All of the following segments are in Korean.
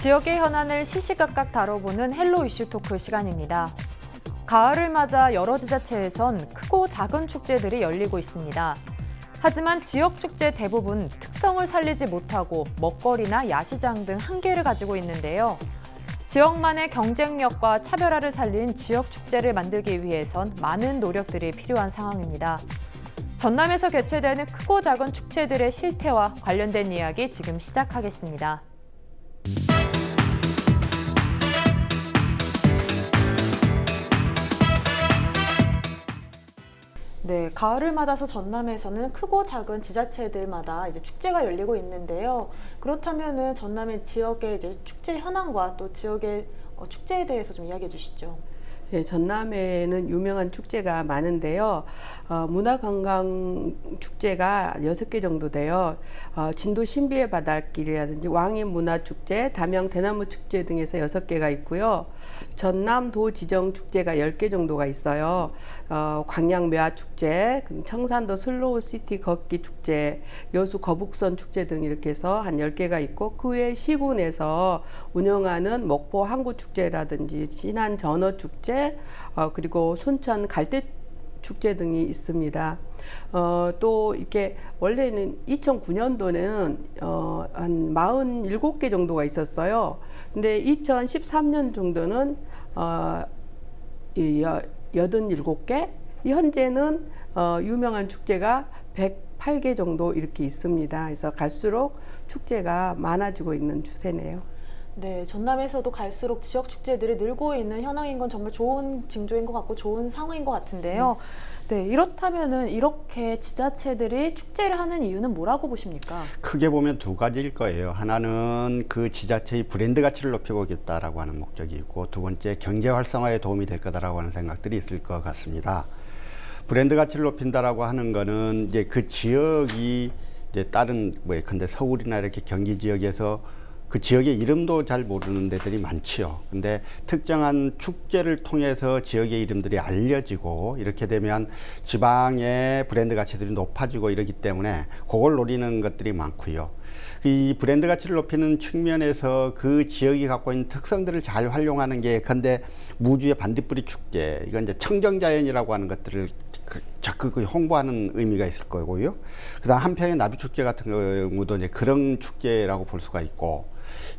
지역의 현안을 시시각각 다뤄보는 헬로 이슈 토크 시간입니다. 가을을 맞아 여러 지자체에선 크고 작은 축제들이 열리고 있습니다. 하지만 지역 축제 대부분 특성을 살리지 못하고 먹거리나 야시장 등 한계를 가지고 있는데요. 지역만의 경쟁력과 차별화를 살린 지역 축제를 만들기 위해선 많은 노력들이 필요한 상황입니다. 전남에서 개최되는 크고 작은 축제들의 실태와 관련된 이야기 지금 시작하겠습니다. 네, 가을을 맞아서 전남에서는 크고 작은 지자체들마다 이제 축제가 열리고 있는데요. 그렇다면은 전남의 지역의 이제 축제 현황과 또 지역의 축제에 대해서 좀 이야기해 주시죠. 예, 전남에는 유명한 축제가 많은데요. 문화관광축제가 6개 정도 돼요. 진도 신비의 바닷길이라든지 왕인문화축제, 담양 대나무축제 등에서 6개가 있고요. 전남도 지정축제가 10개 정도가 있어요. 광양묘화축제, 청산도 슬로우시티 걷기축제, 여수 거북선 축제 등 이렇게 해서 한 10개가 있고, 그 외에 시군에서 운영하는 목포 항구축제라든지 신안 전어축제, 그리고 순천 갈대축제 등이 있습니다. 또 이렇게 원래는 2009년도에는 한 47개 정도가 있었어요. 근데 2013년 정도는 87개, 현재는 유명한 축제가 108개 정도 이렇게 있습니다. 그래서 갈수록 축제가 많아지고 있는 추세네요. 네, 전남에서도 갈수록 지역 축제들이 늘고 있는 현황인 건 정말 좋은 징조인 것 같고 좋은 상황인 것 같은데요. 네, 이렇다면은 이렇게 지자체들이 축제를 하는 이유는 뭐라고 보십니까? 크게 보면 두 가지일 거예요. 하나는 그 지자체의 브랜드 가치를 높여보겠다라고 하는 목적이 있고, 두 번째 경제 활성화에 도움이 될 거다라고 하는 생각들이 있을 것 같습니다. 브랜드 가치를 높인다라고 하는 거는 이제 그 지역이 이제 다른 근데 서울이나 이렇게 경기 지역에서 그 지역의 이름도 잘 모르는 데들이 많지요. 근데 특정한 축제를 통해서 지역의 이름들이 알려지고, 이렇게 되면 지방의 브랜드 가치들이 높아지고 이러기 때문에 그걸 노리는 것들이 많고요. 이 브랜드 가치를 높이는 측면에서 그 지역이 갖고 있는 특성들을 잘 활용하는 게, 근데 무주의 반딧불이 축제, 이건 이제 청정자연이라고 하는 것들을 적극 홍보하는 의미가 있을 거고요. 그다음 한평의 나비축제 같은 경우도 이제 그런 축제라고 볼 수가 있고,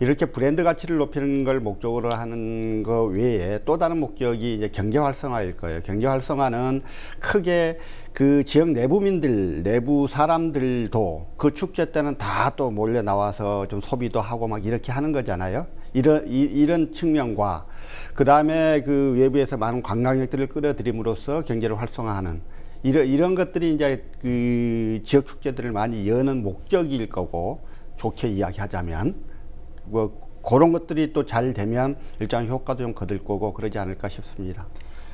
이렇게 브랜드 가치를 높이는 걸 목적으로 하는 거 외에 또 다른 목적이 이제 경제 활성화일 거예요. 경제 활성화는 크게 그 지역 내부민들, 내부 사람들도 그 축제 때는 다 또 몰려 나와서 좀 소비도 하고 막 이렇게 하는 거잖아요. 이런 측면과, 그 다음에 그 외부에서 많은 관광객들을 끌어들임으로써 경제를 활성화하는 이런 것들이 이제 그 지역 축제들을 많이 여는 목적일 거고, 좋게 이야기하자면 그런 것들이 또 잘 되면 일정 효과도 좀 거둘 거고 그러지 않을까 싶습니다.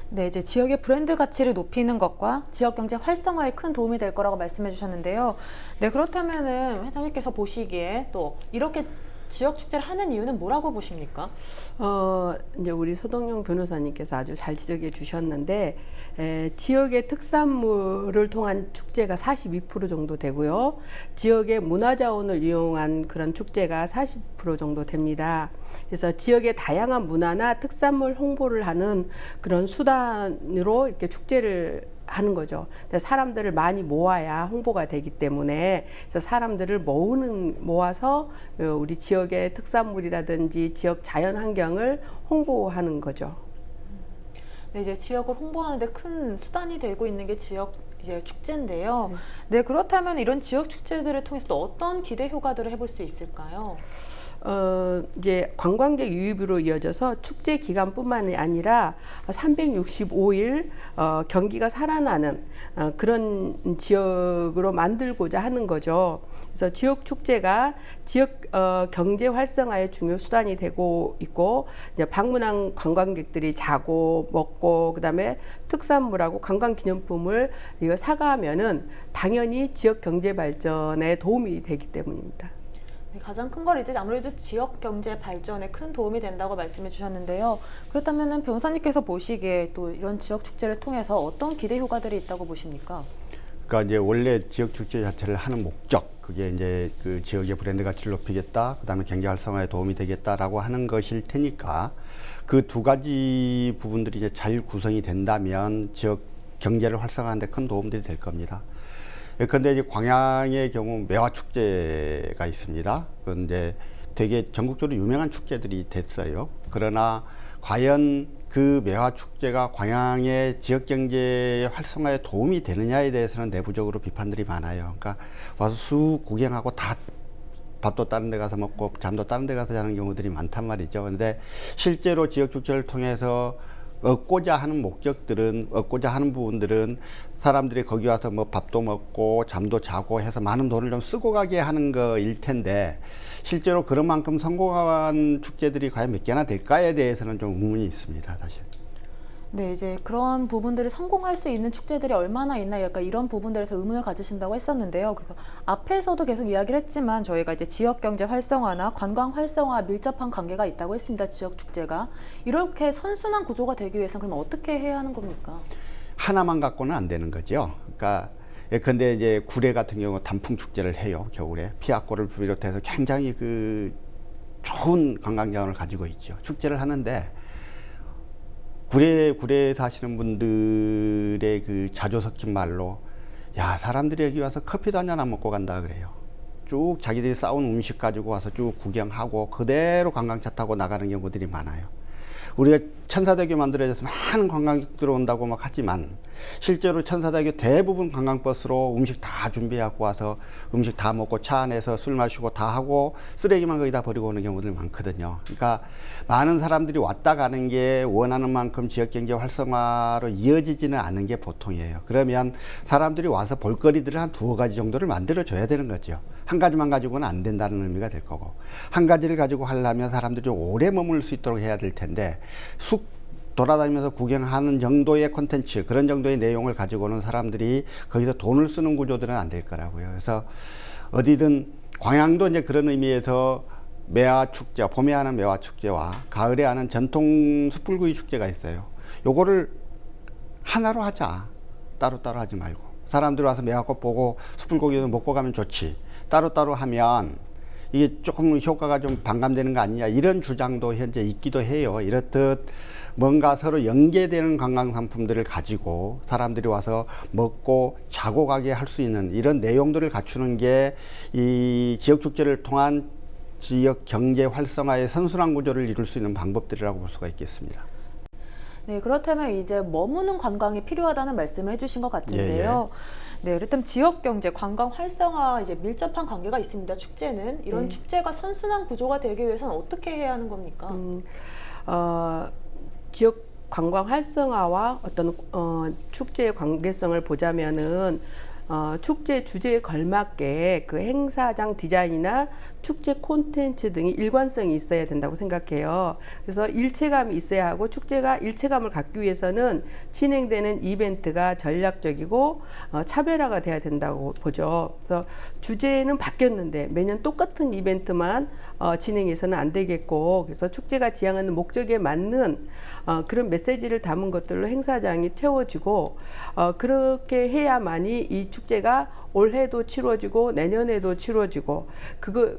네, 이제 지역의 브랜드 가치를 높이는 것과 지역 경제 활성화에 큰 도움이 될 거라고 말씀해 주셨는데요. 네, 그렇다면은 회장님께서 보시기에 또 이렇게 지역 축제를 하는 이유는 뭐라고 보십니까? 이제 우리 서동영 변호사님께서 아주 잘 지적해 주셨는데, 지역의 특산물을 통한 축제가 42% 정도 되고요. 지역의 문화자원을 이용한 그런 축제가 40% 정도 됩니다. 그래서 지역의 다양한 문화나 특산물 홍보를 하는 그런 수단으로 이렇게 축제를 하는 거죠. 사람들을 많이 모아야 홍보가 되기 때문에, 그래서 사람들을 모아서 우리 지역의 특산물이라든지 지역 자연 환경을 홍보하는 거죠. 네, 이제 지역을 홍보하는데 큰 수단이 되고 있는 게 지역 이제 축제인데요. 네, 그렇다면 이런 지역 축제들을 통해서 또 어떤 기대 효과들을 해볼 수 있을까요? 이제 관광객 유입으로 이어져서 축제 기간뿐만이 아니라 365일 경기가 살아나는 그런 지역으로 만들고자 하는 거죠. 그래서 지역 축제가 지역 경제 활성화의 중요 수단이 되고 있고, 이제 방문한 관광객들이 자고 먹고 그다음에 특산물하고 관광 기념품을 이거 사가면은 당연히 지역 경제 발전에 도움이 되기 때문입니다. 가장 큰 걸 이제 아무래도 지역 경제 발전에 큰 도움이 된다고 말씀해 주셨는데요. 그렇다면 변호사님께서 보시기에 또 이런 지역 축제를 통해서 어떤 기대 효과들이 있다고 보십니까? 그러니까 이제 원래 지역 축제 자체를 하는 목적, 그게 이제 그 지역의 브랜드 가치를 높이겠다, 그다음에 경제 활성화에 도움이 되겠다라고 하는 것일 테니까 그 두 가지 부분들이 이제 잘 구성이 된다면 지역 경제를 활성화하는 데 큰 도움들이 될 겁니다. 그런데 이제 광양의 경우 매화 축제가 있습니다. 그건 이제 되게 전국적으로 유명한 축제들이 됐어요. 그러나 과연 그 매화 축제가 광양의 지역 경제 활성화에 도움이 되느냐에 대해서는 내부적으로 비판들이 많아요. 그러니까 와서 쑥 구경하고 다 밥도 다른 데 가서 먹고 잠도 다른 데 가서 자는 경우들이 많단 말이죠. 그런데 실제로 지역 축제를 통해서 얻고자 하는 목적들은, 얻고자 하는 부분들은 사람들이 거기 와서 뭐 밥도 먹고 잠도 자고 해서 많은 돈을 좀 쓰고 가게 하는 거일 텐데, 실제로 그런 만큼 성공한 축제들이 과연 몇 개나 될까에 대해서는 좀 의문이 있습니다, 사실. 네, 이제 그런 부분들이 성공할 수 있는 축제들이 얼마나 있나 약간 이런 부분들에서 의문을 가지신다고 했었는데요. 그래서 앞에서도 계속 이야기를 했지만 저희가 이제 지역 경제 활성화나 관광 활성화 밀접한 관계가 있다고 했습니다. 지역 축제가. 이렇게 선순환 구조가 되기 위해서는 그럼 어떻게 해야 하는 겁니까? 하나만 갖고는 안 되는 거죠. 그러니까 근데 이제 구례 같은 경우 단풍 축제를 해요. 겨울에 피아골을 비롯해서 굉장히 그 좋은 관광 자원을 가지고 있죠. 축제를 하는데 구례에 사시는 분들의 그 자주 섞인 말로, 야, 사람들이 여기 와서 커피도 한잔 안 먹고 간다 그래요. 쭉 자기들이 싸운 음식 가지고 와서 쭉 구경하고 그대로 관광차 타고 나가는 경우들이 많아요. 우리가 천사대교 만들어져서 많은 관광객들 온다고 막 하지만 실제로 천사대교 대부분 관광버스로 음식 다 준비하고 와서 음식 다 먹고 차 안에서 술 마시고 다 하고 쓰레기만 거기다 버리고 오는 경우들 많거든요. 그러니까 많은 사람들이 왔다 가는 게 원하는 만큼 지역경제 활성화로 이어지지는 않은 게 보통이에요. 그러면 사람들이 와서 볼거리들을 한 두어 가지 정도를 만들어줘야 되는 거죠. 한 가지만 가지고는 안 된다는 의미가 될 거고, 한 가지를 가지고 하려면 사람들이 오래 머물 수 있도록 해야 될 텐데 쑥 돌아다니면서 구경하는 정도의 콘텐츠, 그런 정도의 내용을 가지고는 사람들이 거기서 돈을 쓰는 구조들은 안 될 거라고요. 그래서 어디든 광양도 이제 그런 의미에서 매화 축제, 봄에 하는 매화 축제와 가을에 하는 전통 숯불구이 축제가 있어요. 요거를 하나로 하자. 따로따로 하지 말고. 사람들 와서 매화꽃 보고 숯불고기도 먹고 가면 좋지. 따로따로 하면 이게 조금 효과가 좀 반감되는 거 아니냐, 이런 주장도 현재 있기도 해요. 이렇듯 뭔가 서로 연계되는 관광 상품들을 가지고 사람들이 와서 먹고 자고 가게 할 수 있는 이런 내용들을 갖추는 게 이 지역 축제를 통한 지역 경제 활성화의 선순환 구조를 이룰 수 있는 방법들이라고 볼 수가 있겠습니다. 네, 그렇다면 이제 머무는 관광이 필요하다는 말씀을 해주신 것 같은데요. 네, 그렇다면 지역 경제, 관광 활성화 이제 밀접한 관계가 있습니다. 축제는 이런 축제가 선순환 구조가 되기 위해서는 어떻게 해야 하는 겁니까? 지역 관광 활성화와 어떤 축제의 관계성을 보자면은 축제 주제에 걸맞게 그 행사장 디자인이나 축제 콘텐츠 등이 일관성이 있어야 된다고 생각해요. 그래서 일체감이 있어야 하고, 축제가 일체감을 갖기 위해서는 진행되는 이벤트가 전략적이고 차별화가 돼야 된다고 보죠. 그래서 주제는 바뀌었는데 매년 똑같은 이벤트만 진행해서는 안 되겠고, 그래서 축제가 지향하는 목적에 맞는 그런 메시지를 담은 것들로 행사장이 채워지고, 그렇게 해야만이 이 축제가 올해도 치러지고 내년에도 치러지고,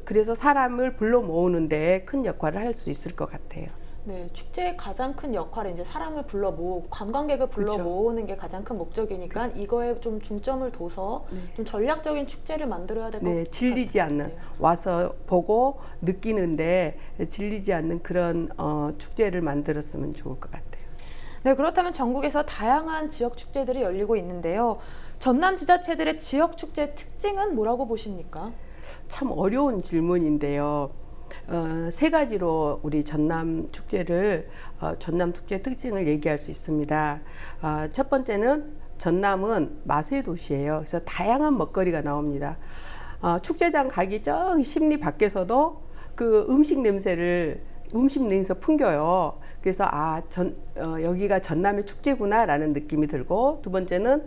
그래서 사람을 불러 모으는데 큰 역할을 할 수 있을 것 같아요. 네, 축제의 가장 큰 역할은 이제 사람을 불러 모으고 관광객을 불러 그렇죠. 모으는 게 가장 큰 목적이니까 이거에 좀 중점을 둬서 좀 전략적인 축제를 만들어야 될 것 같아요. 질리지 않는, 와서 보고 느끼는데 질리지 않는 그런 축제를 만들었으면 좋을 것 같아요. 네, 그렇다면 전국에서 다양한 지역 축제들이 열리고 있는데요. 전남 지자체들의 지역 축제 특징은 뭐라고 보십니까? 참 어려운 질문인데요. 세 가지로 우리 전남 축제를 전남 축제 특징을 얘기할 수 있습니다. 첫 번째는 전남은 맛의 도시예요. 그래서 다양한 먹거리가 나옵니다. 축제장 가기 저기 심리 밖에서도 그 음식 냄새 풍겨요. 그래서 여기가 전남의 축제구나라는 느낌이 들고, 두 번째는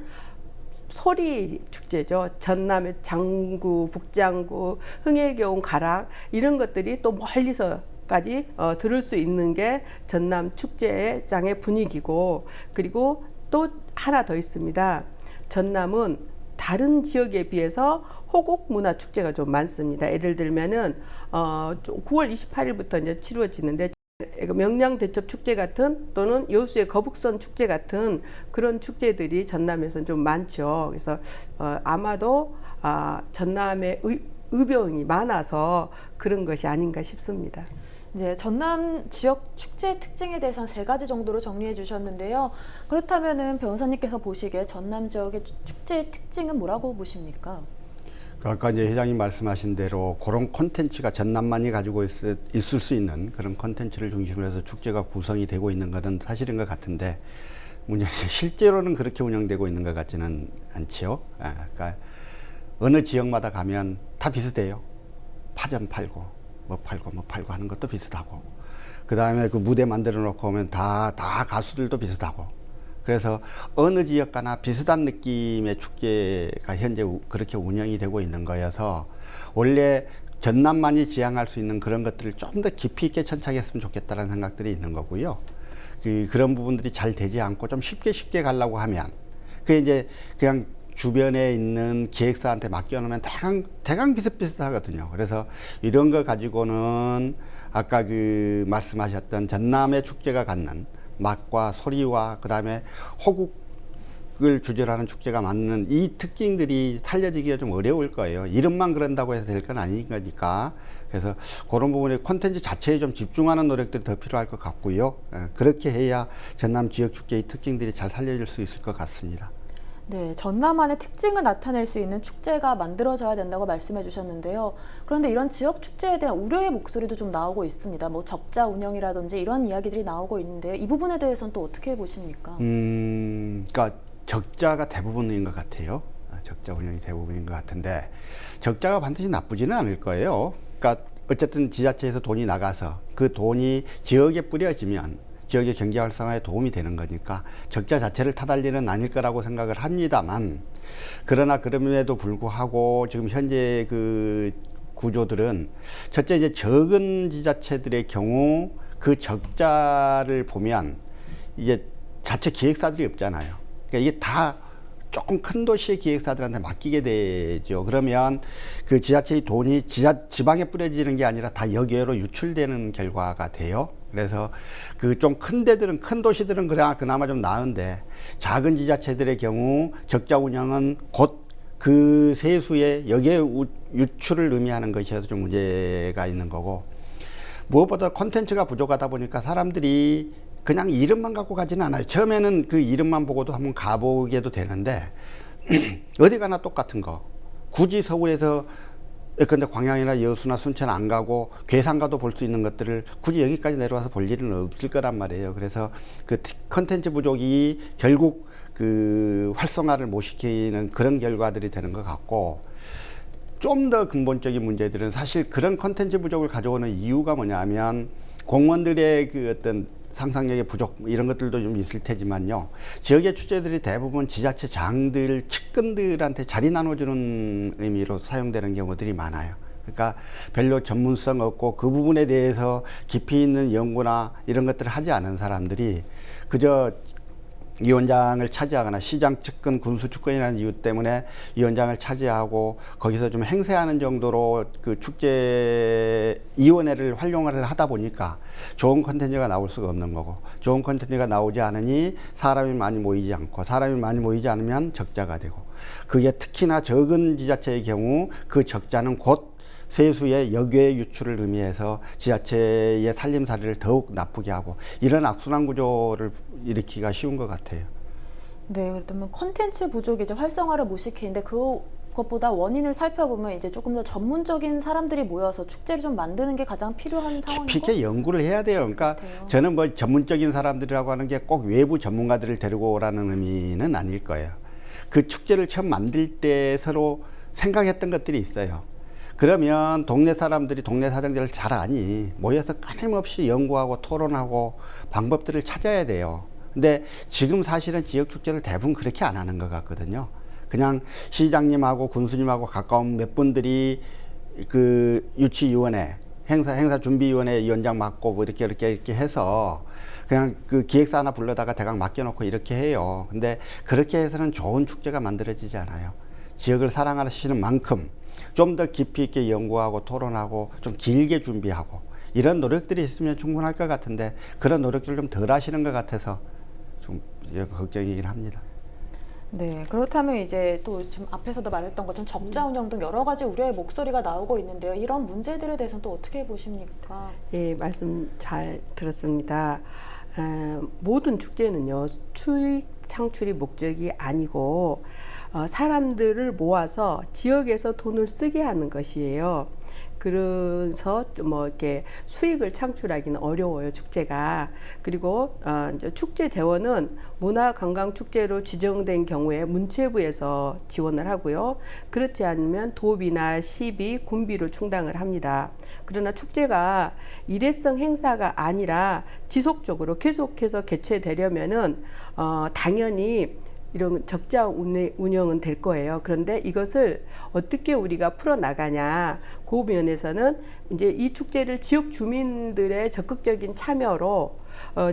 소리 축제죠. 전남의 장구, 북장구, 흥해겨운 가락, 이런 것들이 또 멀리서까지 들을 수 있는 게 전남 축제장의 분위기고, 그리고 또 하나 더 있습니다. 전남은 다른 지역에 비해서 호국 문화 축제가 좀 많습니다. 예를 들면은 9월 28일부터 이제 치루어지는데 명량대첩 축제 같은 또는 여수의 거북선 축제 같은 그런 축제들이 전남에서는 좀 많죠. 그래서 아마도 전남의 의병이 많아서 그런 것이 아닌가 싶습니다. 이제 전남 지역 축제 특징에 대해서 한 3가지 정도로 정리해 주셨는데요. 그렇다면은 변호사님께서 보시기에 전남 지역의 축제의 특징은 뭐라고 보십니까? 아까 이제 회장님 말씀하신 대로 그런 콘텐츠가 전남만이 가지고 있을 수 있는 그런 콘텐츠를 중심으로 해서 축제가 구성이 되고 있는 것은 사실인 것 같은데 문제는 실제로는 그렇게 운영되고 있는 것 같지는 않지요. 그러니까 어느 지역마다 가면 다 비슷해요. 파전 팔고 뭐 팔고 하는 것도 비슷하고 그 다음에 그 무대 만들어 놓고 오면 다 가수들도 비슷하고 그래서 어느 지역 가나 비슷한 느낌의 축제가 현재 그렇게 운영이 되고 있는 거여서 원래 전남만이 지향할 수 있는 그런 것들을 좀 더 깊이 있게 천착했으면 좋겠다는 생각들이 있는 거고요. 그런 부분들이 잘 되지 않고 좀 쉽게 가려고 하면 그게 이제 그냥 주변에 있는 기획사한테 맡겨놓으면 대강 비슷비슷하거든요. 그래서 이런 거 가지고는 아까 그 말씀하셨던 전남의 축제가 갖는 맛과 소리와 그 다음에 호국을 주제로 하는 축제가 맞는 이 특징들이 살려지기가 좀 어려울 거예요. 이름만 그런다고 해서 될 건 아닌 거니까. 그래서 그런 부분에 콘텐츠 자체에 좀 집중하는 노력들이 더 필요할 것 같고요. 그렇게 해야 전남 지역 축제의 특징들이 잘 살려질 수 있을 것 같습니다. 네, 전남만의 특징을 나타낼 수 있는 축제가 만들어져야 된다고 말씀해 주셨는데요. 그런데 이런 지역 축제에 대한 우려의 목소리도 좀 나오고 있습니다. 뭐 적자 운영이라든지 이런 이야기들이 나오고 있는데요. 이 부분에 대해서는 또 어떻게 보십니까? 그러니까 적자가 대부분인 것 같아요. 적자 운영이 대부분인 것 같은데 적자가 반드시 나쁘지는 않을 거예요. 그러니까 어쨌든 지자체에서 돈이 나가서 그 돈이 지역에 뿌려지면 지역의 경제 활성화에 도움이 되는 거니까 적자 자체를 탓할 일은 아닐 거라고 생각을 합니다만 그러나 그럼에도 불구하고 지금 현재 그 구조들은 첫째 이제 적은 지자체들의 경우 그 적자를 보면 이게 자체 기획사들이 없잖아요. 그러니까 이게 다 조금 큰 도시의 기획사들한테 맡기게 되죠. 그러면 그 지자체의 돈이 지방에 뿌려지는 게 아니라 다 여기로 유출되는 결과가 돼요. 그래서 그 좀 큰 데들은 큰 도시들은 그나마 좀 나은데 작은 지자체들의 경우 적자 운영은 곧 그 세수의 여기에 유출을 의미하는 것이어서 좀 문제가 있는 거고 무엇보다 콘텐츠가 부족하다 보니까 사람들이 그냥 이름만 갖고 가지는 않아요. 처음에는 그 이름만 보고도 한번 가보게도 되는데 어디 가나 똑같은 거. 굳이 서울에서 근데 광양이나 여수나 순천 안 가고 괴산 가도 볼 수 있는 것들을 굳이 여기까지 내려와서 볼 일은 없을 거란 말이에요. 그래서 그 컨텐츠 부족이 결국 그 활성화를 못 시키는 그런 결과들이 되는 것 같고 좀 더 근본적인 문제들은 사실 그런 컨텐츠 부족을 가져오는 이유가 뭐냐면 공무원들의 그 어떤 상상력의 부족 이런 것들도 좀 있을 테지만요. 지역의 축제들이 대부분 지자체 장들, 측근들한테 자리 나눠주는 의미로 사용되는 경우들이 많아요. 그러니까 별로 전문성 없고 그 부분에 대해서 깊이 있는 연구나 이런 것들을 하지 않은 사람들이 그저 위원장을 차지하거나 시장 측근, 군수 측근이라는 이유 때문에 위원장을 차지하고 거기서 좀 행세하는 정도로 그 축제위원회를 활용을 하다 보니까 좋은 콘텐츠가 나올 수가 없는 거고 좋은 콘텐츠가 나오지 않으니 사람이 많이 모이지 않고 사람이 많이 모이지 않으면 적자가 되고 그게 특히나 적은 지자체의 경우 그 적자는 곧 세수의 역외 유출을 의미해서 지자체의 살림살이를 더욱 나쁘게 하고 이런 악순환 구조를 일으키기가 쉬운 것 같아요. 네, 그렇다면 컨텐츠 부족이 이제 활성화를 못 시키는데 그것보다 원인을 살펴보면 이제 조금 더 전문적인 사람들이 모여서 축제를 좀 만드는 게 가장 필요한 상황인 깊이 있게 연구를 해야 돼요. 그러니까 같아요. 저는 뭐 전문적인 사람들이라고 하는 게 꼭 외부 전문가들을 데리고 오라는 의미는 아닐 거예요. 그 축제를 처음 만들 때 서로 생각했던 것들이 있어요. 그러면 동네 사람들이 동네 사정들을 잘 아니 모여서 끊임없이 연구하고 토론하고 방법들을 찾아야 돼요. 근데 지금 사실은 지역 축제를 대부분 그렇게 안 하는 것 같거든요. 그냥 시장님하고 군수님하고 가까운 몇 분들이 그 유치위원회, 행사준비위원회 위원장 맡고 뭐 이렇게 해서 그냥 그 기획사 하나 불러다가 대강 맡겨놓고 이렇게 해요. 근데 그렇게 해서는 좋은 축제가 만들어지지 않아요. 지역을 사랑하시는 만큼 좀 더 깊이 있게 연구하고 토론하고 좀 길게 준비하고 이런 노력들이 있으면 충분할 것 같은데 그런 노력들을 좀 덜 하시는 것 같아서 좀 걱정이긴 합니다. 네, 그렇다면 이제 또 지금 앞에서도 말했던 것처럼 적자 운영 등 여러 가지 우려의 목소리가 나오고 있는데요. 이런 문제들에 대해서는 또 어떻게 보십니까? 예, 말씀 잘 들었습니다. 모든 축제는요, 수익 창출이 목적이 아니고 사람들을 모아서 지역에서 돈을 쓰게 하는 것이에요. 그래서 뭐 이렇게 수익을 창출하기는 어려워요, 축제가. 그리고 축제 재원은 문화관광축제로 지정된 경우에 문체부에서 지원을 하고요. 그렇지 않으면 도비나 시비, 군비로 충당을 합니다. 그러나 축제가 일회성 행사가 아니라 지속적으로 계속해서 개최되려면은 당연히 이런 적자 운영은 될 거예요. 그런데 이것을 어떻게 우리가 풀어나가냐, 그 면에서는 이제 이 축제를 지역 주민들의 적극적인 참여로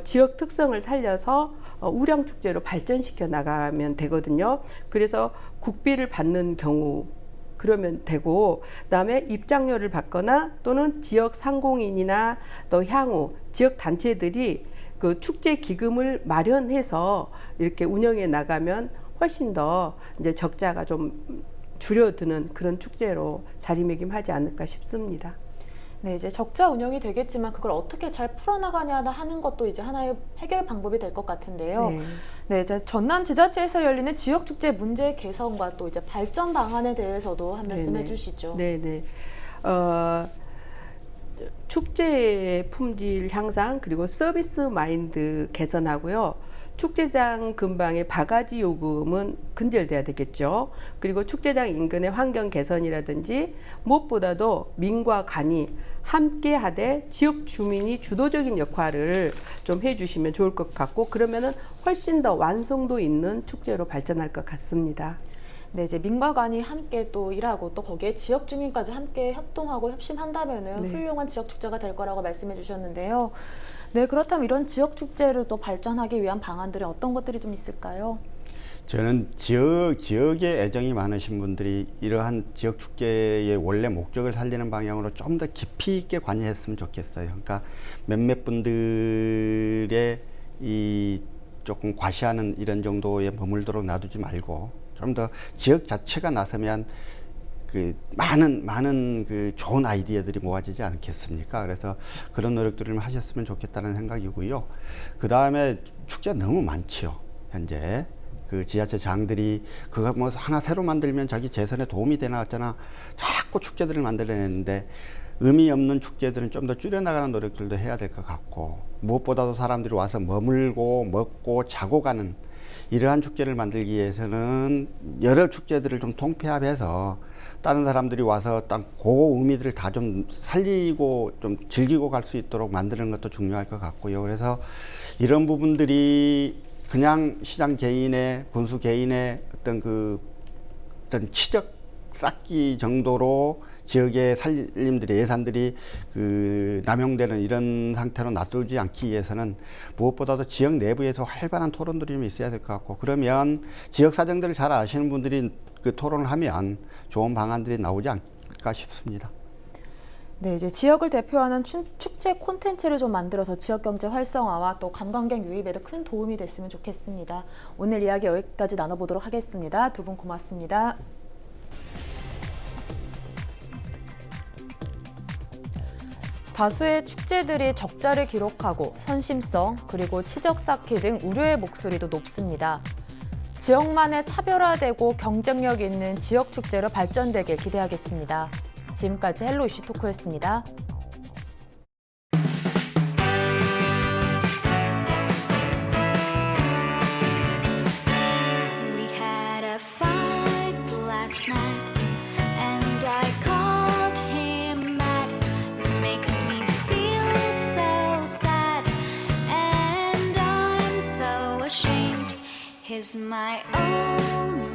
지역 특성을 살려서 우량 축제로 발전시켜 나가면 되거든요. 그래서 국비를 받는 경우 그러면 되고, 그다음에 입장료를 받거나 또는 지역 상공인이나 또 향후 지역 단체들이 그 축제 기금을 마련해서 이렇게 운영해 나가면 훨씬 더 이제 적자가 좀 줄여드는 그런 축제로 자리매김하지 않을까 싶습니다. 네, 이제 적자 운영이 되겠지만 그걸 어떻게 잘 풀어나가냐 하는 것도 이제 하나의 해결 방법이 될 것 같은데요. 네. 네, 이제 전남 지자체에서 열리는 지역 축제 문제 개선과 또 이제 발전 방안에 대해서도 한 말씀 네네. 해주시죠. 네네. 축제의 품질 향상 그리고 서비스 마인드 개선하고요. 축제장 근방의 바가지 요금은 근절돼야 되겠죠. 그리고 축제장 인근의 환경 개선이라든지 무엇보다도 민과 관이 함께 하되 지역 주민이 주도적인 역할을 좀 해주시면 좋을 것 같고, 그러면은 훨씬 더 완성도 있는 축제로 발전할 것 같습니다. 네, 이제 민과 관이 함께 또 일하고 또 거기에 지역 주민까지 함께 협동하고 협심한다면은 네. 훌륭한 지역 축제가 될 거라고 말씀해 주셨는데요. 네, 그렇다면 이런 지역 축제를 또 발전하기 위한 방안들이 어떤 것들이 좀 있을까요? 저는 지역에 애정이 많으신 분들이 이러한 지역 축제의 원래 목적을 살리는 방향으로 좀 더 깊이 있게 관여했으면 좋겠어요. 그러니까 몇몇 분들의 이 조금 과시하는 이런 정도에 머물도록 놔두지 말고 좀 더 지역 자체가 나서면 그 많은 그 좋은 아이디어들이 모아지지 않겠습니까? 그래서 그런 노력들을 하셨으면 좋겠다는 생각이고요. 그 다음에 축제가 너무 많지요, 현재. 그 지자체장들이 그거 뭐 하나 새로 만들면 자기 재선에 도움이 되나 했잖아. 자꾸 축제들을 만들어내는데 의미 없는 축제들은 좀 더 줄여나가는 노력들도 해야 될 것 같고, 무엇보다도 사람들이 와서 머물고 먹고 자고 가는 이러한 축제를 만들기 위해서는 여러 축제들을 좀 통폐합해서 다른 사람들이 와서 딱 그 의미들을 다 좀 살리고 좀 즐기고 갈 수 있도록 만드는 것도 중요할 것 같고요. 그래서 이런 부분들이 그냥 시장 개인의 군수 개인의 어떤 치적 쌓기 정도로 지역의 살림들의 예산들이 그 남용되는 이런 상태로 놔두지 않기 위해서는 무엇보다도 지역 내부에서 활발한 토론들이 좀 있어야 될 것 같고, 그러면 지역 사정들을 잘 아시는 분들이 그 토론을 하면 좋은 방안들이 나오지 않을까 싶습니다. 네, 이제 지역을 대표하는 축제 콘텐츠를 좀 만들어서 지역 경제 활성화와 또 관광객 유입에도 큰 도움이 됐으면 좋겠습니다. 오늘 이야기 여기까지 나눠보도록 하겠습니다. 두 분 고맙습니다. 다수의 축제들이 적자를 기록하고 선심성 그리고 치적 쌓기 등 우려의 목소리도 높습니다. 지역만의 차별화되고 경쟁력 있는 지역 축제로 발전되길 기대하겠습니다. 지금까지 헬로 이슈 토크였습니다. We had a fight last night, and I called him mad. Makes me feel so sad, and I'm so ashamed. He's my only